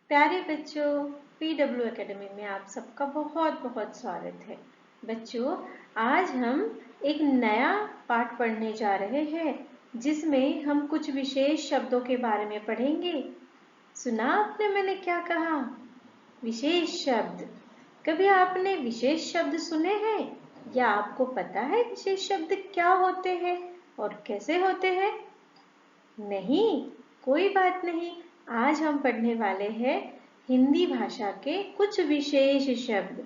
प्यारे बच्चों, PW academy में आप सबका बहुत बहुत स्वागत है। बच्चों, आज हम एक नया पाठ पढ़ने जा रहे हैं जिसमें हम कुछ विशेष शब्दों के बारे में पढ़ेंगे। सुना आपने मैंने क्या कहा? विशेष शब्द। कभी आपने विशेष शब्द सुने हैं या आपको पता है विशेष शब्द क्या होते हैं और कैसे होते हैं? नहीं, कोई बात नहीं। आज हम पढ़ने वाले हैं हिंदी भाषा के कुछ विशेष शब्द,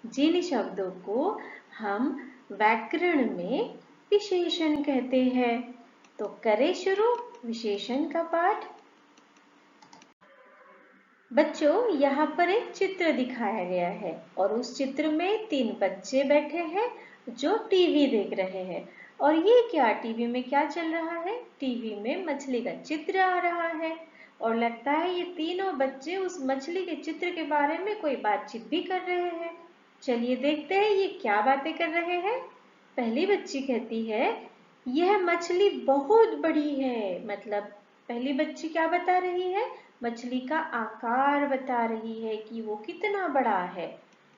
जिन शब्दों को हम व्याकरण में विशेषण कहते हैं। तो करें शुरू विशेषण का पाठ। बच्चों, यहाँ पर एक चित्र दिखाया गया है और उस चित्र में 3 बच्चे बैठे हैं जो टीवी देख रहे हैं। और ये क्या, टीवी में क्या चल रहा है? टीवी में मछली का चित्र आ रहा है और लगता है ये तीनों बच्चे उस मछली के चित्र के बारे में कोई बातचीत भी कर रहे हैं। चलिए देखते हैं ये क्या बातें कर रहे हैं। पहली बच्ची कहती है, यह मछली बहुत बड़ी है। मतलब पहली बच्ची क्या बता रही है? मछली का आकार बता रही है कि वो कितना बड़ा है।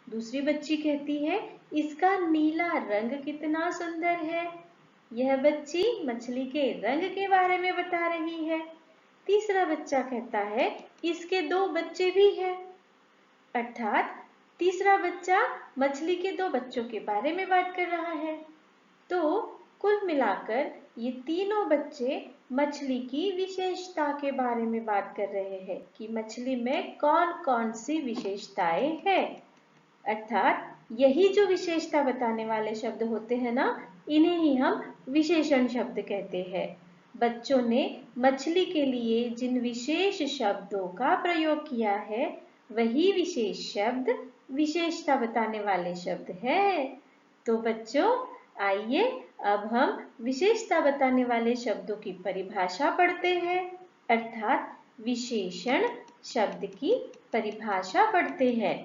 दूसरी बच्ची कहती है, इसका नीला रंग कितना सुंदर है। यह बच्ची मछली के रंग के बारे में बता रही है। तीसरा बच्चा कहता है, इसके 2 बच्चे भी हैं। अर्थात तीसरा बच्चा मछली के 2 बच्चों के बारे में बात कर रहा है। तो कुल मिलाकर ये तीनों बच्चे मछली की विशेषता के बारे में बात कर रहे हैं कि मछली में कौन कौन सी विशेषताएं हैं। अर्थात यही जो विशेषता बताने वाले शब्द होते हैं ना, इन्हें ही हम विशेषण शब्द कहते हैं। बच्चों ने मछली के लिए जिन विशेष शब्दों का प्रयोग किया है, वही विशेष शब्द विशेषता बताने वाले शब्द है। तो बच्चों, आइए अब हम विशेषता बताने वाले शब्दों की परिभाषा पढ़ते हैं। अर्थात विशेषण शब्द की परिभाषा पढ़ते हैं।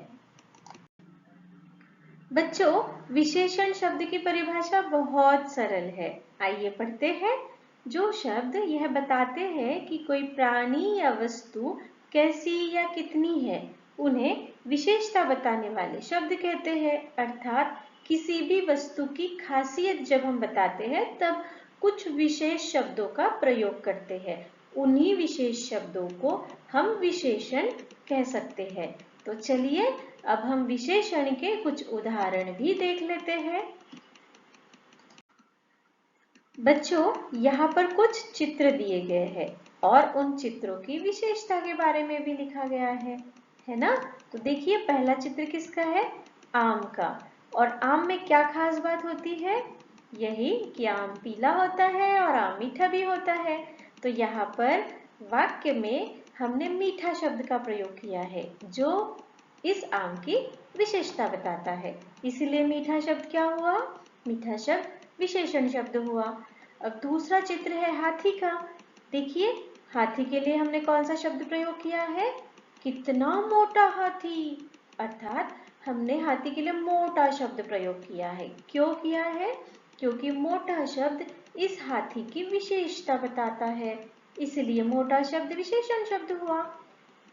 बच्चों, विशेषण शब्द की परिभाषा बहुत सरल है। आइए पढ़ते हैं। जो शब्द यह बताते हैं कि कोई प्राणी या वस्तु कैसी या कितनी है, उन्हें विशेषता बताने वाले शब्द कहते हैं। अर्थात किसी भी वस्तु की खासियत जब हम बताते हैं तब कुछ विशेष शब्दों का प्रयोग करते हैं। उन्हीं विशेष शब्दों को हम विशेषण कह सकते हैं। तो चलिए अब हम विशेषण के कुछ उदाहरण भी देख लेते हैं। बच्चों, यहाँ पर कुछ चित्र दिए गए हैं और उन चित्रों की विशेषता के बारे में भी लिखा गया है ना? तो देखिए पहला चित्र किसका है? आम का। और आम में क्या खास बात होती है? यही कि आम पीला होता है और आम मीठा भी होता है। तो यहाँ पर वाक्य में हमने मीठा शब्द का प्रयोग किया है जो इस आम की विशेषता बताता है। इसलिए मीठा शब्द क्या हुआ? मीठा शब्द विशेषण शब्द हुआ। अब दूसरा चित्र है हाथी का। देखिए हाथी के लिए हमने कौन सा शब्द प्रयोग किया है? कितना मोटा हाथी। अर्थात हमने हाथी के लिए मोटा शब्द प्रयोग किया है। क्यों किया है? क्योंकि मोटा शब्द इस हाथी की विशेषता बताता है, इसलिए मोटा शब्द विशेषण शब्द हुआ।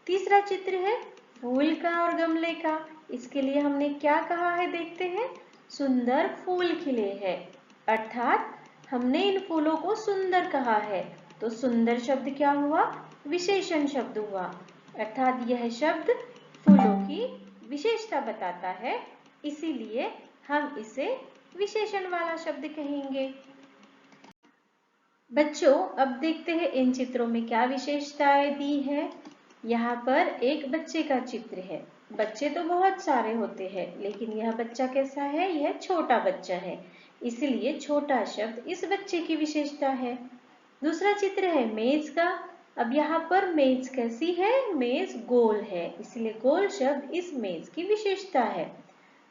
तीसरा चित्र है फूल का और गमले का। इसके लिए हमने क्या कहा है देखते हैं। सुंदर फूल खिले हैं। अर्थात हमने इन फूलों को सुंदर कहा है। तो सुंदर शब्द क्या हुआ? विशेषण शब्द हुआ। अर्थात यह शब्द फूलों की विशेषता बताता है, इसीलिए हम इसे विशेषण वाला शब्द कहेंगे। बच्चों, अब देखते हैं इन चित्रों में क्या विशेषताएं दी है। यहाँ पर एक बच्चे का चित्र है। बच्चे तो बहुत सारे होते हैं, लेकिन यह बच्चा कैसा है? यह छोटा बच्चा है, इसलिए छोटा शब्द इस बच्चे की विशेषता है। दूसरा चित्र है मेज का। अब यहाँ पर मेज कैसी है? मेज गोल है, इसलिए गोल शब्द इस मेज की विशेषता है।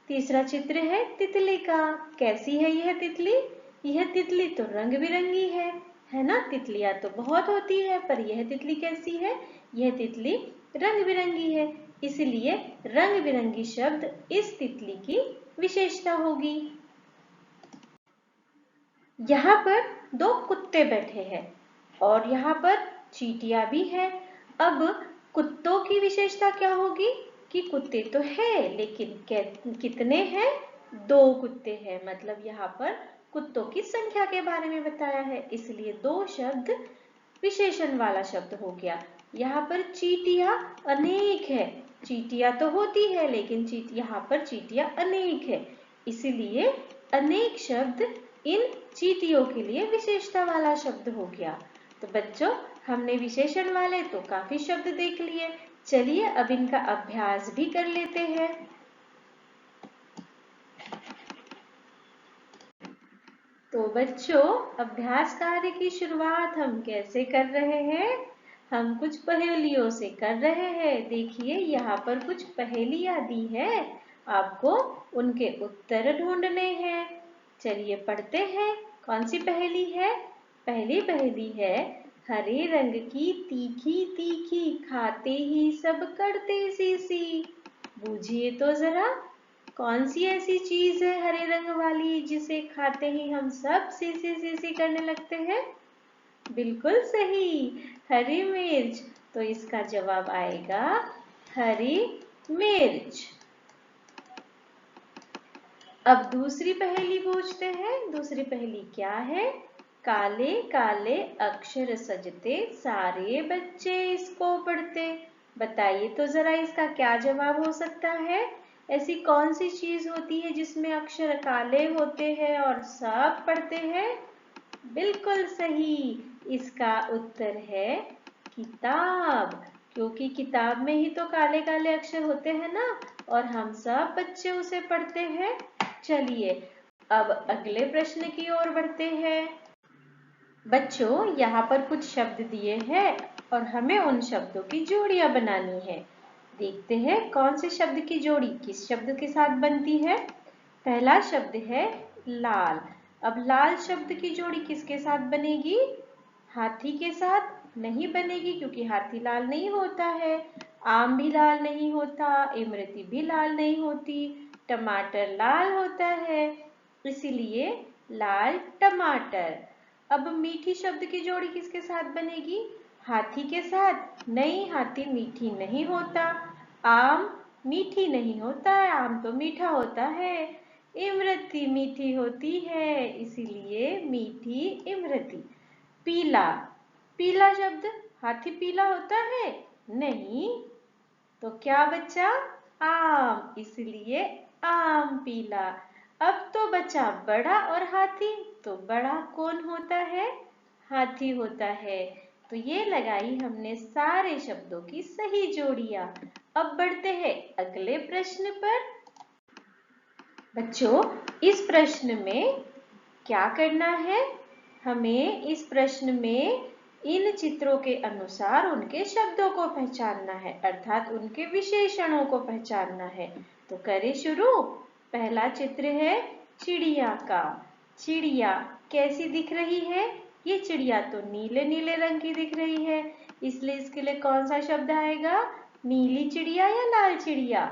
तीसरा चित्र है तितली का। कैसी है यह तितली? यह तितली तो रंग बिरंगी है ना? तितलियां तो बहुत होती है, पर यह तितली कैसी है? यह तितली रंग बिरंगी है, इसलिए रंग बिरंगी शब्द इस तितली की विशेषता होगी। यहाँ पर 2 कुत्ते बैठे हैं और यहाँ पर चींटियां भी है। अब कुत्तों की विशेषता क्या होगी कि कुत्ते तो है लेकिन कितने हैं? 2 कुत्ते हैं। मतलब यहाँ पर कुत्तों की संख्या के बारे में बताया है, इसलिए 2 शब्द विशेषण वाला शब्द हो गया। यहाँ पर चींटियां अनेक है। चींटियां तो होती है लेकिन यहाँ पर चींटियां अनेक है, इसलिए अनेक शब्द इन चींटियों के लिए विशेषता वाला शब्द हो गया। तो बच्चों, हमने विशेषण वाले तो काफी शब्द देख लिए। चलिए अब इनका अभ्यास भी कर लेते हैं। तो बच्चों, अभ्यास कार्य की शुरुआत हम कैसे कर रहे हैं? हम कुछ पहेलियों से कर रहे हैं। देखिए, यहाँ पर कुछ पहेलियां दी है, आपको उनके उत्तर ढूंढने हैं। चलिए पढ़ते हैं। कौन सी पहेली है? पहली पहेली है, हरे रंग की तीखी तीखी, खाते ही सब करते सी सी। बूझिए तो जरा, कौन सी ऐसी चीज है हरे रंग वाली जिसे खाते ही हम सब सी सी करने लगते हैं? बिल्कुल सही, हरी मिर्च। तो इसका जवाब आएगा हरी मिर्च। अब दूसरी पहेली पूछते हैं। दूसरी पहेली क्या है? काले काले अक्षर सजते, सारे बच्चे इसको पढ़ते। बताइए तो जरा इसका क्या जवाब हो सकता है? ऐसी कौन सी चीज होती है जिसमें अक्षर काले होते हैं और सब पढ़ते हैं? बिल्कुल सही, इसका उत्तर है किताब। क्योंकि किताब में ही तो काले काले अक्षर होते हैं ना, और हम सब बच्चे उसे पढ़ते हैं। चलिए अब अगले प्रश्न की ओर बढ़ते हैं। बच्चों, यहाँ पर कुछ शब्द दिए हैं और हमें उन शब्दों की जोड़ियां बनानी है। देखते हैं कौन से शब्द की जोड़ी किस शब्द के साथ बनती है। पहला शब्द है लाल। अब लाल शब्द की जोड़ी किसके साथ बनेगी? हाथी के साथ नहीं बनेगी, क्योंकि हाथी लाल नहीं होता है। आम भी लाल नहीं होता, इमरती भी लाल नहीं होती, टमाटर लाल होता है, इसीलिए लाल टमाटर। अब मीठी शब्द की जोड़ी किसके साथ बनेगी? हाथी के साथ नहीं, हाथी मीठी नहीं होता। आम मीठी नहीं होता है, आम तो मीठा होता है। इमरती मीठी होती है, इसीलिए मीठी इमरती। पीला, पीला शब्द हाथी पीला होता है? नहीं, तो क्या बचा? आम, इसलिए आम पीला। अब तो बचा बड़ा और हाथी। तो बड़ा कौन होता है? हाथी होता है। तो ये लगाई हमने सारे शब्दों की सही जोड़ियां। अब बढ़ते हैं अगले प्रश्न पर। बच्चों, इस प्रश्न में क्या करना है? हमें इस प्रश्न में इन चित्रों के अनुसार उनके शब्दों को पहचानना है, अर्थात उनके विशेषणों को पहचानना है। तो करें शुरू। पहला चित्र है चिड़िया का। चिड़िया कैसी दिख रही है? ये चिड़िया तो नीले नीले रंग की दिख रही है, इसलिए इसके लिए कौन सा शब्द आएगा? नीली चिड़िया या लाल चिड़िया?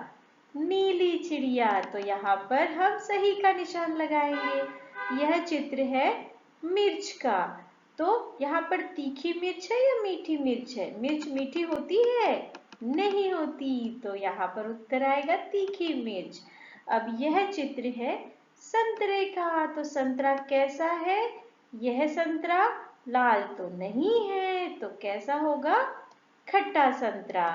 नीली चिड़िया। तो यहाँ पर हम सही का निशान लगाएंगे। यह चित्र है मिर्च का। तो यहाँ पर तीखी मिर्च है या मीठी मिर्च है? मिर्च मीठी होती है? नहीं होती, तो यहाँ पर उत्तर आएगा तीखी मिर्च। अब यह चित्र है संतरे का। तो संतरा कैसा है? यह संतरा लाल तो नहीं है, तो कैसा होगा? खट्टा संतरा।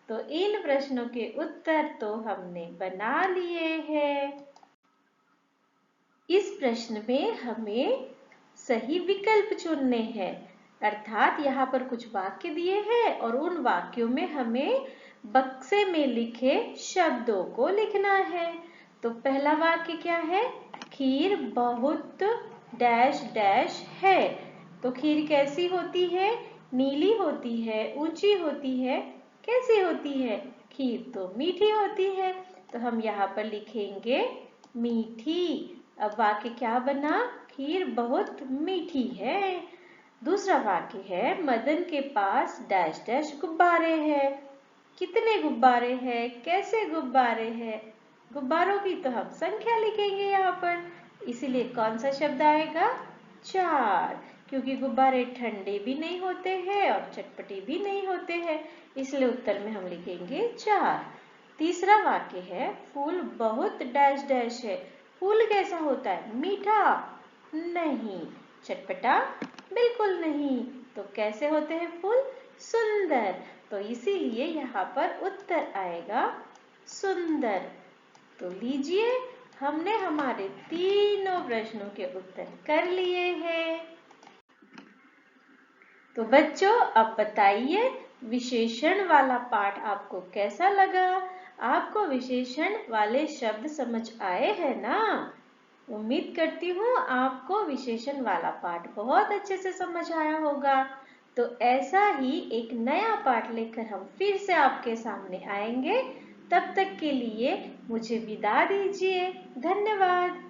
तो इन प्रश्नों के उत्तर तो हमने बना लिए हैं। इस प्रश्न में हमें सही विकल्प चुनने हैं, अर्थात यहाँ पर कुछ वाक्य दिए हैं और उन वाक्यों में हमें बक्से में लिखे शब्दों को लिखना है। तो पहला वाक्य क्या है? खीर बहुत डैश डैश है। तो खीर कैसी होती है? नीली होती है, ऊंची होती है, कैसी होती है? खीर तो मीठी होती है, तो हम यहाँ पर लिखेंगे मीठी। अब वाक्य क्या बना? खीर बहुत मीठी है। दूसरा वाक्य है मदन के पास डैश डैश गुब्बारे हैं। कितने गुब्बारे हैं? कैसे गुब्बारे हैं? गुब्बारों की तो हम संख्या लिखेंगे यहाँ पर, इसीलिए कौन सा शब्द आएगा? 4। क्योंकि गुब्बारे ठंडे भी नहीं होते हैं और चटपटे भी नहीं होते हैं, इसलिए उत्तर में हम लिखेंगे 4। तीसरा वाक्य है फूल बहुत डैश डैश है। फूल कैसा होता है? मीठा? नहीं। चटपटा? बिल्कुल नहीं। तो कैसे होते हैं फूल? सुंदर। तो इसीलिए यहाँ पर उत्तर आएगा सुंदर। तो लीजिए, हमने हमारे तीनों प्रश्नों के उत्तर कर लिए हैं। तो बच्चों, अब बताइए विशेषण वाला पाठ आपको कैसा लगा? आपको विशेषण वाले शब्द समझ आए हैं ना? उम्मीद करती हूँ आपको विशेषण वाला पाठ बहुत अच्छे से समझ आया होगा। तो ऐसा ही एक नया पाठ लेकर हम फिर से आपके सामने आएंगे। तब तक के लिए मुझे विदा दीजिए। धन्यवाद।